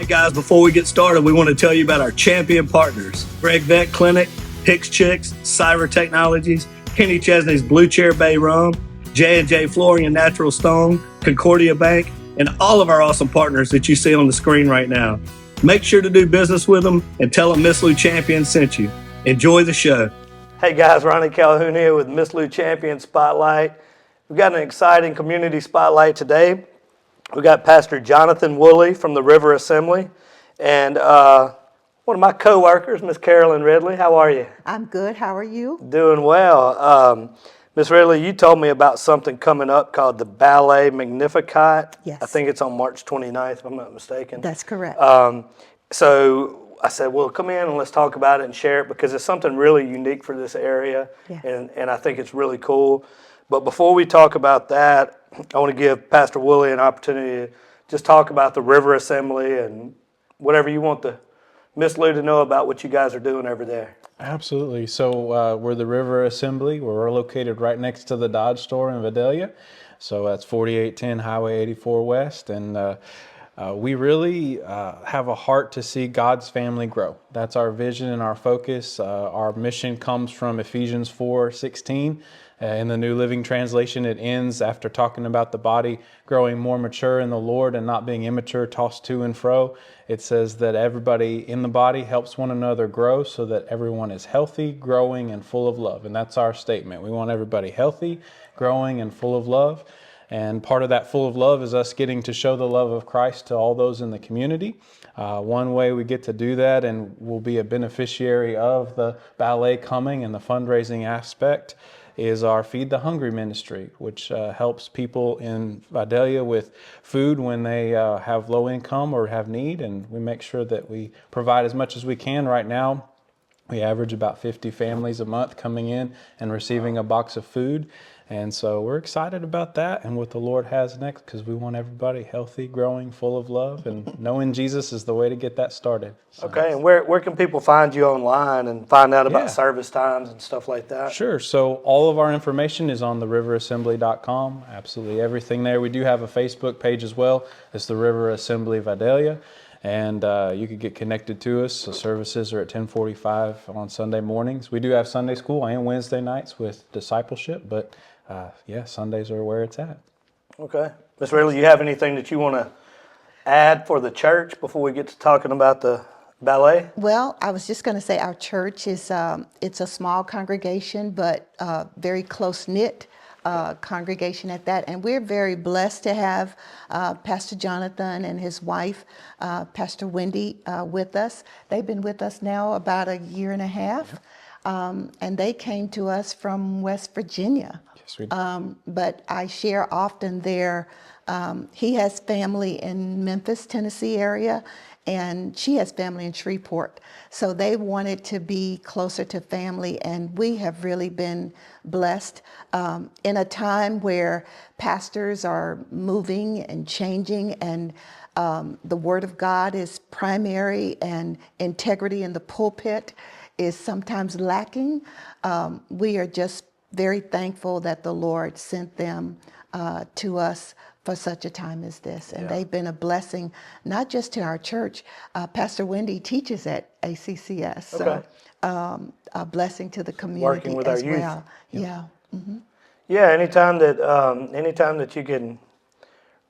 Hey guys, before we get started, we want to tell you about our champion partners, Gregg Vet Clinic, Hicks Chicks, Syrah Technologies, Kenny Chesney's Blue Chair Bay Rum, J&J Flooring and Natural Stone, Concordia Bank, and all of our awesome partners that you see on the screen right now. Make sure to do business with them and tell them Miss Lou Champion sent you. Enjoy the show. Hey guys, Ronnie Calhoun here with Miss Lou Champion Spotlight. We've got an exciting community spotlight today. We got Pastor Jonathan Wolle from the River Assembly, and one of my co-workers, Miss Carolyn Ridley. How are you? I'm good. How are you? Doing well. Miss Ridley, you told me about something coming up called the Ballet Magnificat. Yes. I think it's on March 29th, if I'm not mistaken. That's correct. So I said, well, come in and let's talk about it and share it because it's something really unique for this area, Yes. and I think it's really cool. But before we talk about that, I want to give Pastor Wolle an opportunity to just talk about the River Assembly and whatever you want the Miss Lou to know about what you guys are doing over there. Absolutely. So we're the River Assembly. We're located right next to the Dodge store in Vidalia. So that's 4810 Highway 84 West. And we really have a heart to see God's family grow. That's our vision and our focus. Our mission comes from Ephesians 4:16. In the New Living Translation, it ends after talking about the body growing more mature in the Lord and not being immature, tossed to and fro. It says that everybody in the body helps one another grow so that everyone is healthy, growing, and full of love. And that's our statement. We want everybody healthy, growing, and full of love. And part of that full of love is us getting to show the love of Christ to all those in the community. One way we get to do that, and we'll be a beneficiary of the ballet coming and the fundraising aspect, is our Feed the Hungry ministry, which helps people in Vidalia with food when they have low income or have need, and we make sure that we provide as much as we can. Right now, we average about 50 families a month coming in and receiving a box of food. And so we're excited about that and what the Lord has next because we want everybody healthy, growing, full of love, and knowing Jesus is the way to get that started. So. Okay, and where can people find you online and find out about service times and stuff like that? Sure. So all of our information is on theriverassembly.com. Absolutely everything there. We do have a Facebook page as well. It's the River Assembly Vidalia. And you can get connected to us. The services are at 10:45 on Sunday mornings. We do have Sunday school and Wednesday nights with discipleship, but Sundays are where it's at. Okay. Ms. Ridley, you have anything that you want to add for the church before we get to talking about the ballet? Well, I was just going to say our church is it's a small congregation, but very close-knit congregation at that. And we're very blessed to have Pastor Jonathan and his wife, Pastor Wendy, with us. They've been with us now about a year and a half. And they came to us from West Virginia. Yes, we did. But I share often he has family in Memphis, Tennessee area, and she has family in Shreveport. So they wanted to be closer to family, and we have really been blessed in a time where pastors are moving and changing, and the Word of God is primary, and integrity in the pulpit is sometimes lacking. We are just very thankful that the Lord sent them to us for such a time as this. And they've been a blessing, not just to our church. Pastor Wendy teaches at ACCS, so a blessing to the community working with as our youth. well. Yeah. Mm-hmm. Yeah, anytime that you can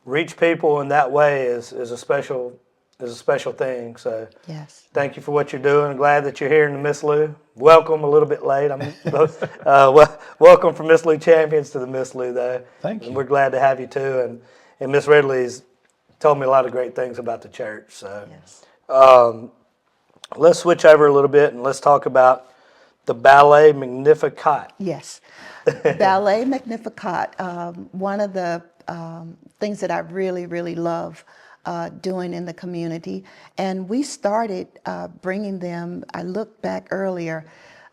reach people in that way is a special thing. So Yes. thank you for what you're doing. I'm glad that you're here in the Miss Lou. Welcome, a little bit late. Welcome from Miss Lou Champions to the Miss Lou, though. Thank you. And we're glad to have you too. And Miss Ridley's told me a lot of great things about the church. So Yes. Let's switch over a little bit and let's talk about the Ballet Magnificat. Yes. Ballet Magnificat, one of the things that I really, really love doing in the community. And we started bringing them, I looked back earlier,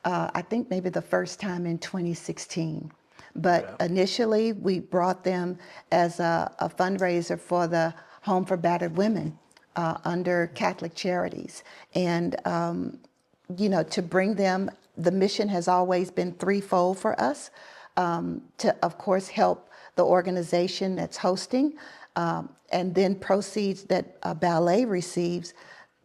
I think maybe the first time in 2016. But initially we brought them as a fundraiser for the Home for Battered Women under Catholic Charities. And, to bring them, the mission has always been threefold for us. To, of course, help the organization that's hosting, And then proceeds that ballet receives,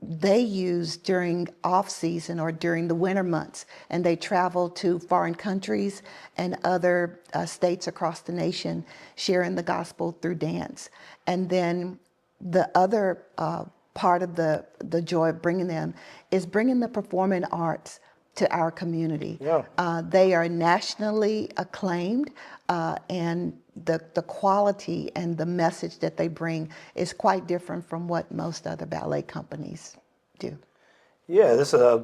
they use during off-season or during the winter months, and they travel to foreign countries and other states across the nation, sharing the gospel through dance. And then the other part of the joy of bringing them is bringing the performing arts to our community. Yeah. They are nationally acclaimed, and the quality and the message that they bring is quite different from what most other ballet companies do. Yeah, this is a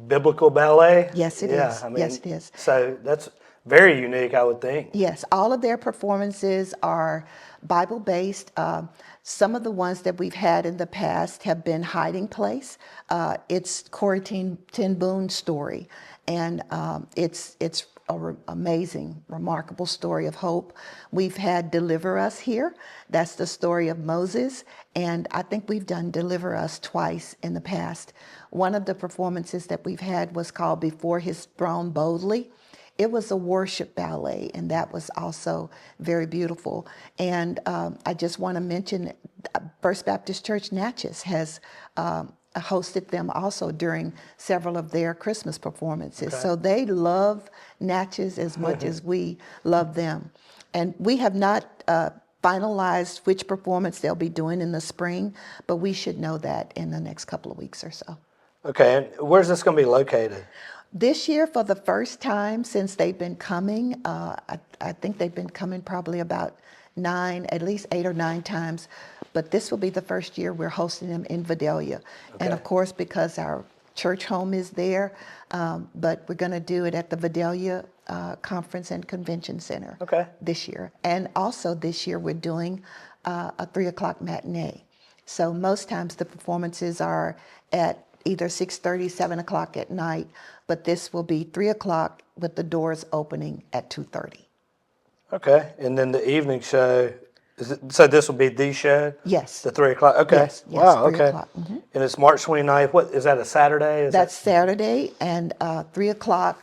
biblical ballet. Yes, it Yeah, is. I mean, Yes, it is. So that's very unique, I would think. Yes, all of their performances are Bible-based. Some of the ones that we've had in the past have been Hiding Place. It's Corrie ten Boom's story, and it's an amazing, remarkable story of hope. We've had Deliver Us here. That's the story of Moses, and I think we've done Deliver Us twice in the past. One of the performances that we've had was called Before His Throne Boldly. It was a worship ballet, and that was also very beautiful. And I just want to mention First Baptist Church Natchez has hosted them also during several of their Christmas performances. Okay. So they love Natchez as much as we love them. And we have not finalized which performance they'll be doing in the spring, but we should know that in the next couple of weeks or so. Okay, and where's this going to be located? This year, for the first time since they've been coming, I think they've been coming probably about at least 8 or 9 times, but this will be the first year we're hosting them in Vidalia. And of course, because our church home is there, but we're going to do it at the Vidalia Conference and Convention Center this year. And also this year we're doing a 3 o'clock matinee. So most times the performances are at either 6:30, 7 o'clock at night, but this will be 3 o'clock with the doors opening at 2:30. Okay, and then the evening show, so this will be the show? Yes. The 3 o'clock, okay. Yes, Wow, 3 okay. o'clock. Mhm. And it's March 29th, what, is that a Saturday? That's Saturday, and 3 o'clock.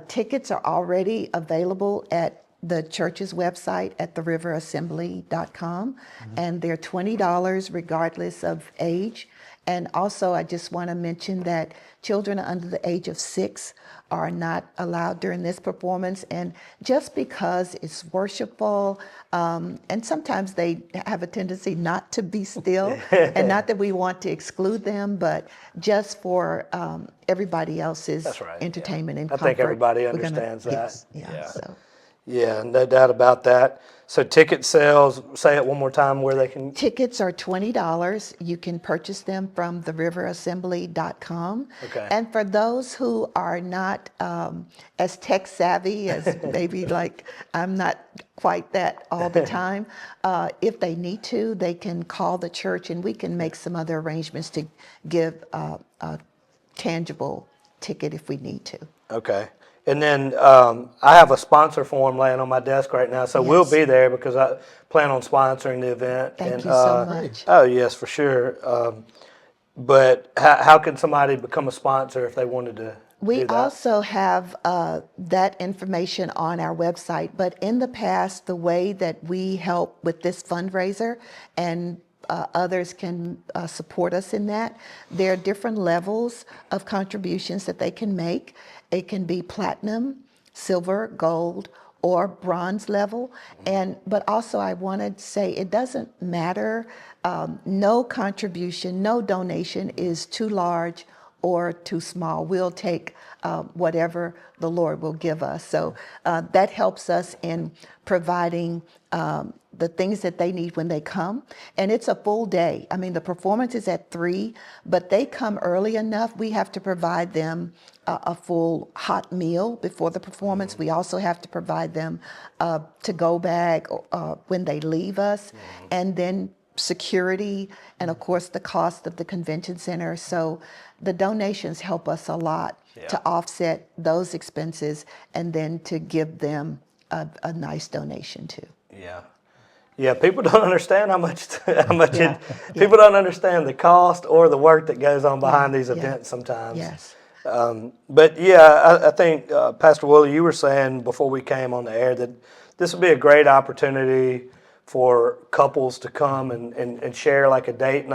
Tickets are already available at the church's website at theriverassembly.com, and they're $20 regardless of age. And also, I just want to mention that children under the age of 6 are not allowed during this performance. And just because it's worshipful, and sometimes they have a tendency not to be still, and not that we want to exclude them, but just for everybody else's That's right, entertainment and I comfort. think everybody we're gonna- understands that. Yes, Yeah. So. Yeah, no doubt about that. So ticket sales, say it one more time where they can. Tickets are $20. You can purchase them from theriverassembly.com. Okay. And for those who are not as tech savvy as maybe like I'm not quite that all the time, if they need to, they can call the church and we can make some other arrangements to give a tangible ticket if we need to. Okay. And then I have a sponsor form laying on my desk right now, so we'll Yes. be there because I plan on sponsoring the event. Thank and, you so much. Oh, yes, for sure. But how can somebody become a sponsor if they wanted to We do that? also have that information on our website, but in the past, the way that we help with this fundraiser and others can support us in that, there are different levels of contributions that they can make. It can be platinum, silver, gold, or bronze level. But also I wanted to say it doesn't matter. No contribution, no donation is too large or too small. We'll take whatever the Lord will give us. So that helps us in providing the things that they need when they come. And it's a full day. I mean, the performance is at 3, but they come early enough. We have to provide them a full hot meal before the performance. We also have to provide them a to-go bag when they leave us. And then security, and of course the cost of the convention center. So the donations help us a lot to offset those expenses and then to give them a nice donation too. Yeah. Yeah, people don't understand how much Yeah. people don't understand the cost or the work that goes on behind these events sometimes. Yes. But yeah, I think Pastor Wolle, you were saying before we came on the air that this would be a great opportunity for couples to come and share like a date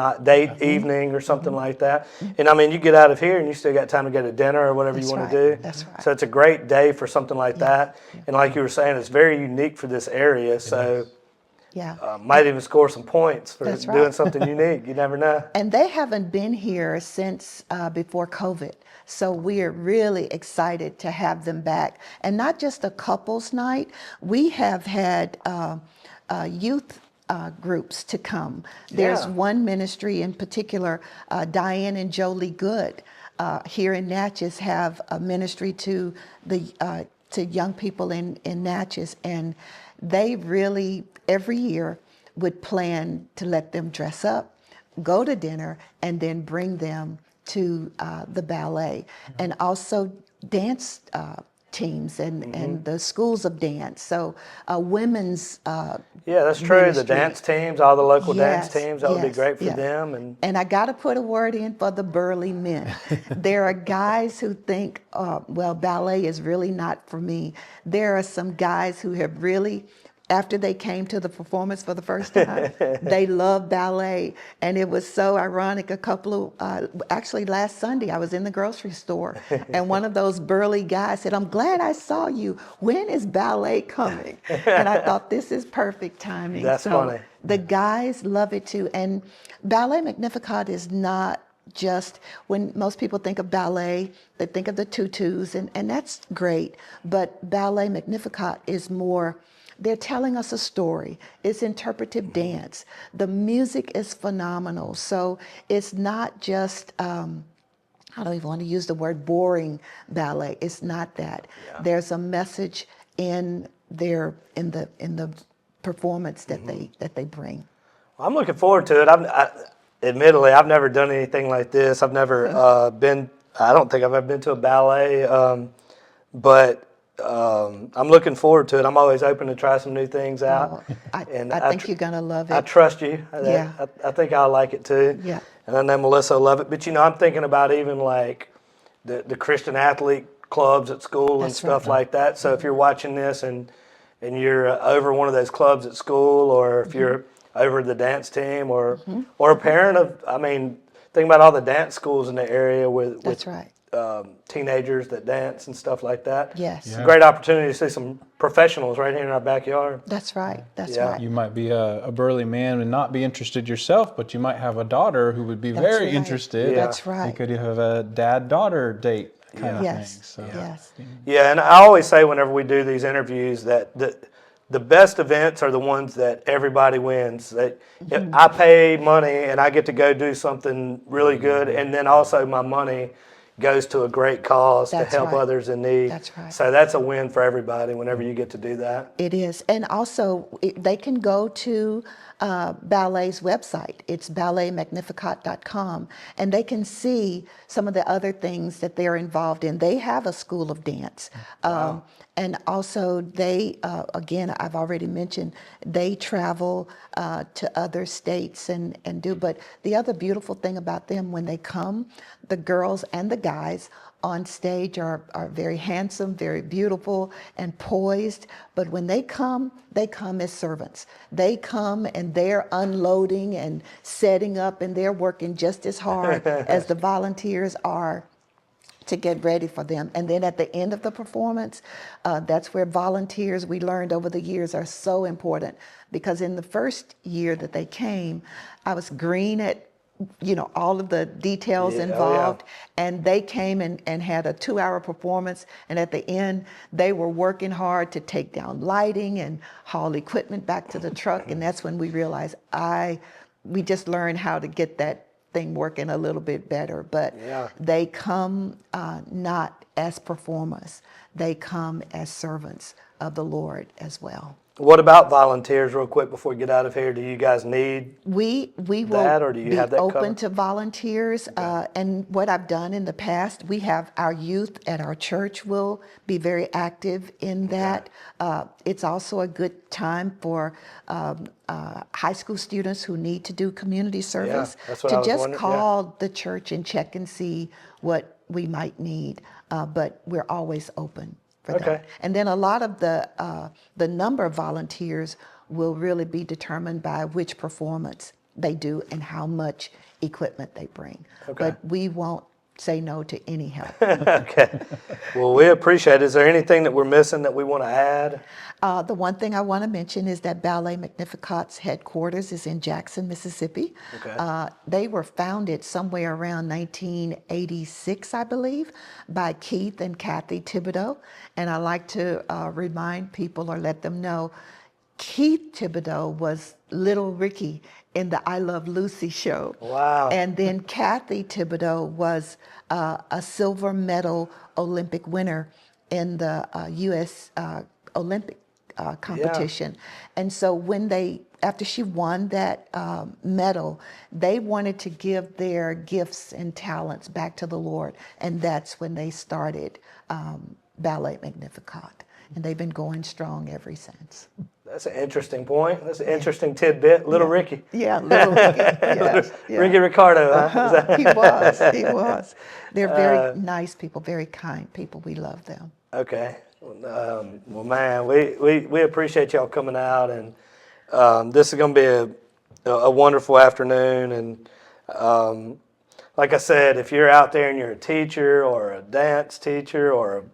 evening or something like that. And I mean, you get out of here and you still got time to go to dinner or whatever That's you want right. to do. That's right. So it's a great day for something like Yes. that. Yeah. And like you were saying, it's very unique for this area. So Yeah. might even score some points for That's doing right. something unique. You never know. And they haven't been here since before COVID. So we are really excited to have them back. And not just a couples night, we have had youth groups to come. There's Yeah. one ministry in particular, Diane and Jolie Good, here in Natchez have a ministry to to young people in Natchez. And they really, every year, would plan to let them dress up, go to dinner, and then bring them to the ballet, and also dance teams and the schools of dance. So women's Yeah, that's true. The ministry. dance teams, all the local dance Yes, teams, that would be yes, great for yeah. them. And I got to put a word in for the burly men. There are guys who think, well, ballet is really not for me. There are some guys who have really, after they came to the performance for the first time, they love ballet. And it was so ironic. A couple of, actually last Sunday, I was in the grocery store and one of those burly guys said, I'm glad I saw you. When is ballet coming? And I thought, this is perfect timing. That's so funny. the guys love it too. And Ballet Magnificat is not just, when most people think of ballet, they think of the tutus, and that's great. But Ballet Magnificat is more, they're telling us a story. It's interpretive dance. The music is phenomenal. So it's not just, I don't even want to use the word boring ballet. It's not that. Yeah. There's a message in the performance that they bring. I'm looking forward to it. Admittedly, I've never done anything like this. I've never been. I don't think I've ever been to a ballet, but I'm looking forward to it. I'm always open to try some new things out. Oh, I I think you're gonna love I it. trust you. Yeah. I think I'll like it too. Yeah. And I know Melissa will love it. But I'm thinking about even like the Christian athlete clubs at school and That's stuff right. like that. So if you're watching this and you're over one of those clubs at school, or if you're over the dance team, or a parent of, I mean, think about all the dance schools in the area with That's right. teenagers that dance and stuff like that. Yes. It's a great opportunity to see some professionals right here in our backyard. That's right. That's Yeah. right. You might be a burly man and not be interested yourself, but you might have a daughter who would be That's very right. interested. Yeah. That's right. You could have a dad-daughter date kind of Yes. thing. So. Yes. Yeah, and I always say whenever we do these interviews that the best events are the ones that everybody wins. That if I pay money and I get to go do something really good, and then also my money goes to a great cause That's to help right. others in need. That's right. So that's a win for everybody whenever you get to do that. It is. And also, they can go to Ballet's website. It's balletmagnificat.com, and they can see some of the other things that they're involved in. They have a school of dance. And also, they, again, I've already mentioned, they travel to other states and do. But the other beautiful thing about them, when they come, the girls and the guys on stage are very handsome, very beautiful, and poised. But when they come as servants. They come and they're unloading and setting up, and they're working just as hard as the volunteers are to get ready for them. And then at the end of the performance, that's where volunteers, we learned over the years, are so important. Because in the first year that they came, I was green at all of the details involved. And they came and had a 2-hour performance. And at the end, they were working hard to take down lighting and haul equipment back to the truck. And that's when we realized we just learned how to get that thing working a little bit better. But they come not as performers. They come as servants of the Lord as well. What about volunteers, real quick, before we get out of here? Do you guys need We will that, or do you be have that open covered? to volunteers. And what I've done in the past, we have our youth at our church will be very active in that. It's also a good time for high school students who need to do community service that's what I to was just wondering, call the church and check and see what we might need. But we're always open for that. And then a lot of the number of volunteers will really be determined by which performance they do and how much equipment they bring. Okay. But we won't say no to any help. Okay. Well, we appreciate it. Is there anything that we're missing that we want to add? The one thing I want to mention is that Ballet Magnificat's headquarters is in Jackson, Mississippi. Okay. They were founded somewhere around 1986, I believe, by Keith and Kathy Thibodeau. And I like to remind people or let them know, Keith Thibodeau was Little Ricky in the I Love Lucy show. Wow. And then Kathy Thibodeau was a silver medal Olympic winner in the U.S. Olympic competition. And so when after she won that medal, they wanted to give their gifts and talents back to the Lord. And that's when they started Ballet Magnificat. And they've been going strong ever since. That's an interesting point. That's an interesting tidbit. Little Ricky. Yeah, Little Ricky. Yes, yeah. Ricky Ricardo, huh? Is that- He was. They're very nice people, very kind people. We love them. Okay. Well, man, we appreciate y'all coming out, and this is going to be a wonderful afternoon. And like I said, if you're out there and you're a teacher or a dance teacher or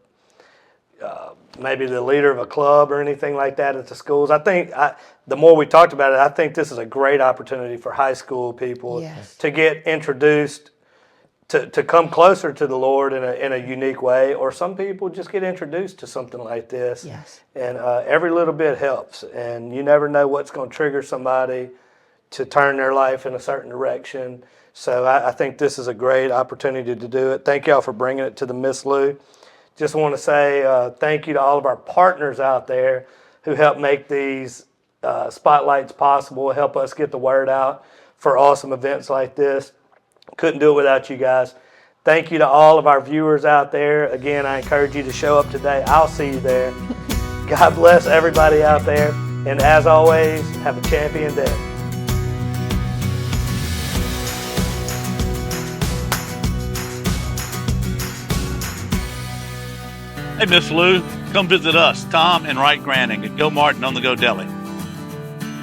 maybe the leader of a club or anything like that at the schools, I think the more we talked about it, I think this is a great opportunity for high school people Yes. to get introduced, to come closer to the Lord in a unique way, or some people just get introduced to something like this. Yes. And every little bit helps, and you never know what's going to trigger somebody to turn their life in a certain direction. So I think this is a great opportunity to do it. Thank y'all for bringing it to the Miss Lou. Just want to say thank you to all of our partners out there who help make these spotlights possible, help us get the word out for awesome events like this. Couldn't do it without you guys. Thank you to all of our viewers out there. Again, I encourage you to show up today. I'll see you there. God bless everybody out there. And as always, have a champion day. Hey, Miss Lou, come visit us, Tom and Wright Granning at Go Mart and On The Go Deli.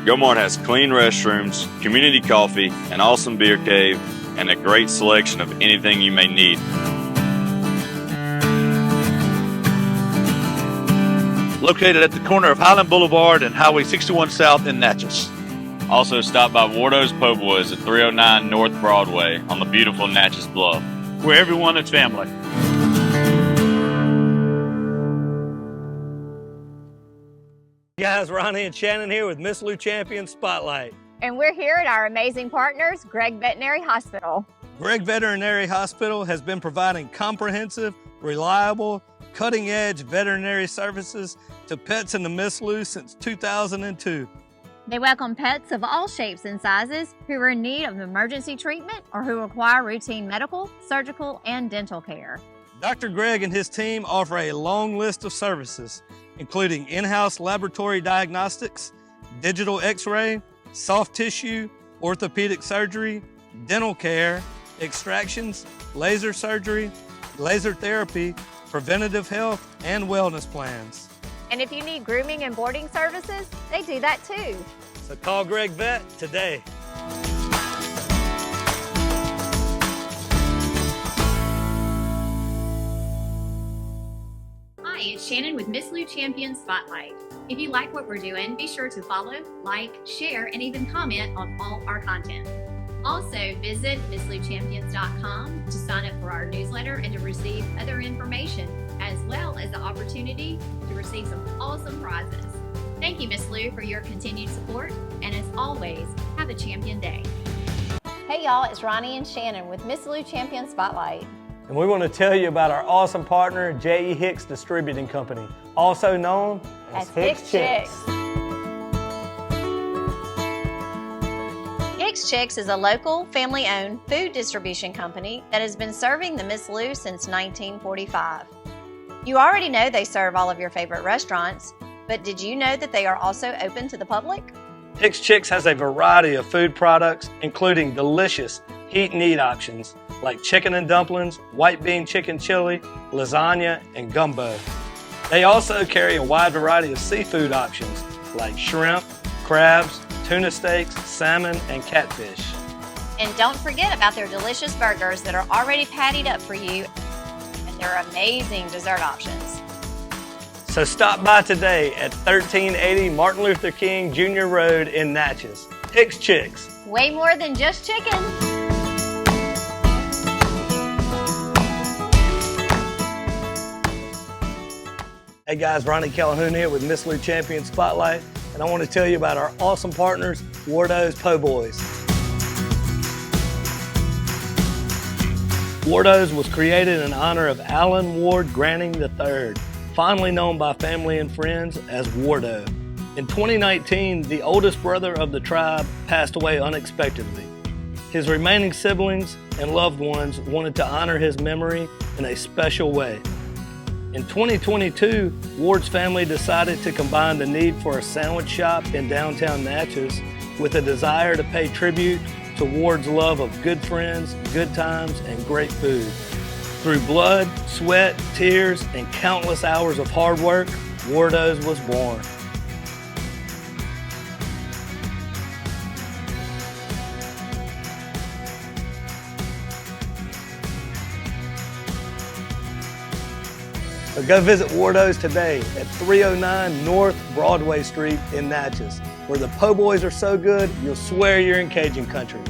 Go Mart has clean restrooms, community coffee, an awesome beer cave, and a great selection of anything you may need. Located at the corner of Highland Boulevard and Highway 61 South in Natchez. Also stop by Wardo's Po' Boys at 309 North Broadway on the beautiful Natchez Bluff. Where everyone is family. Guys, Ronnie and Shannon here with Miss Lou Champion Spotlight. And we're here at our amazing partners, Gregg Veterinary Hospital. Gregg Veterinary Hospital has been providing comprehensive, reliable, cutting-edge veterinary services to pets in the Miss Lou since 2002. They welcome pets of all shapes and sizes who are in need of emergency treatment or who require routine medical, surgical, and dental care. Dr. Gregg and his team offer a long list of services, including in-house laboratory diagnostics, digital x-ray, soft tissue, orthopedic surgery, dental care, extractions, laser surgery, laser therapy, preventative health, and wellness plans. And if you need grooming and boarding services, they do that too. So call Gregg Vet today. Hi, it's Shannon with Miss Lou Champion Spotlight. If you like what we're doing, be sure to follow, like, share, and even comment on all our content. Also, visit MissLouChampions.com to sign up for our newsletter and to receive other information, as well as the opportunity to receive some awesome prizes. Thank you, Miss Lou, for your continued support, and as always, have a champion day. Hey y'all, it's Ronnie and Shannon with Miss Lou Champion Spotlight. And we want to tell you about our awesome partner, J.E. Hicks Distributing Company, also known as Hicks Chicks. Hicks Chicks is a local, family-owned food distribution company that has been serving the Miss Lou since 1945. You already know they serve all of your favorite restaurants, but did you know that they are also open to the public? Hicks Chicks has a variety of food products, including delicious heat and eat options like chicken and dumplings, white bean chicken chili, lasagna, and gumbo. They also carry a wide variety of seafood options like shrimp, crabs, tuna steaks, salmon, and catfish. And don't forget about their delicious burgers that are already pattied up for you and their amazing dessert options. So stop by today at 1380 Martin Luther King Jr. Road in Natchez. Hicks Chicks. Way more than just chicken. Hey guys, Ronnie Calhoun here with Miss Lou Champion Spotlight, and I want to tell you about our awesome partners, Wardo's Po' Boys. Wardo's was created in honor of Alan Ward Granning III, fondly known by family and friends as Wardo. In 2019, the oldest brother of the tribe passed away unexpectedly. His remaining siblings and loved ones wanted to honor his memory in a special way. In 2022, Ward's family decided to combine the need for a sandwich shop in downtown Natchez with a desire to pay tribute to Ward's love of good friends, good times, and great food. Through blood, sweat, tears, and countless hours of hard work, Wardo's was born. So go visit Wardo's today at 309 North Broadway Street in Natchez, where the po' boys are so good, you'll swear you're in Cajun country.